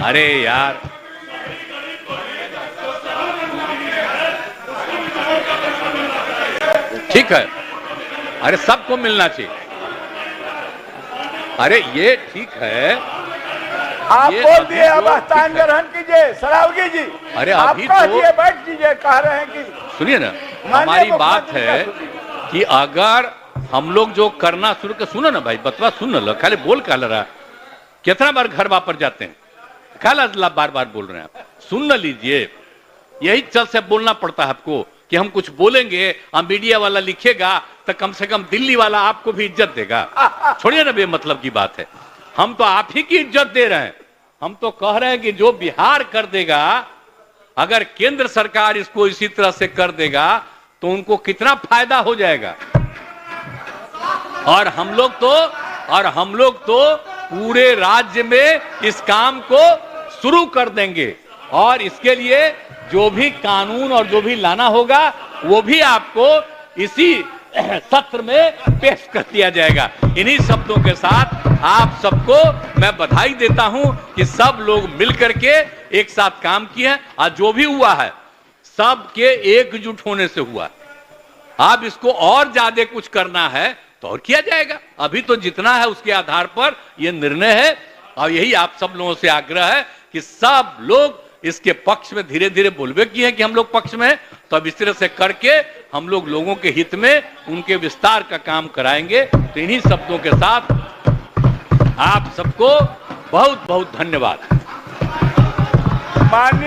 अरे यार, ठीक है, अरे सबको मिलना चाहिए। अरे ये ठीक है, आप बोल दिए, अब स्थान ग्रहण कीजिए सरावगी जी। अरे अभी तो बैठ कीजिए, कह रहे हैं कि सुनिए ना, हमारी बात है कि अगर हम लोग जो करना शुरू कर, सुनो ना भाई, बतवा सुन लो, खाली बोल का रहा, कितना बार घर वापस जाते हैं, खाला बार बार बोल रहे हैं आप, सुन न लीजिए। यही चल से बोलना पड़ता है आपको कि हम कुछ बोलेंगे और मीडिया वाला लिखेगा तो कम से कम दिल्ली वाला आपको भी इज्जत देगा। छोड़िए ना, बेमतलब की बात है, हम तो आप ही की इज्जत दे रहे हैं। हम तो कह रहे हैं कि जो बिहार कर देगा, अगर केंद्र सरकार इसको इसी तरह से कर देगा तो उनको कितना फायदा हो जाएगा। और हम लोग तो पूरे राज्य में इस काम को शुरू कर देंगे। और इसके लिए जो भी कानून और जो भी लाना होगा वो भी आपको इसी सत्र में पेश कर दिया जाएगा। इन्हीं शब्दों के साथ आप सबको मैं बधाई देता हूं कि सब लोग मिलकर के एक साथ काम किए हैं और जो भी हुआ है सबके एकजुट होने से हुआ। आप इसको और ज्यादा कुछ करना है तो और किया जाएगा। अभी तो जितना है उसके आधार पर यह निर्णय है और यही आप सब लोगों से आग्रह है कि सब लोग इसके पक्ष में धीरे धीरे बोलबे किए हैं कि हम लोग पक्ष में हैं, तो अब इस तरह से करके हम लोग लोगों के हित में उनके विस्तार का काम कराएंगे। तो इन्हीं शब्दों के साथ आप सबको बहुत बहुत धन्यवाद। माननीय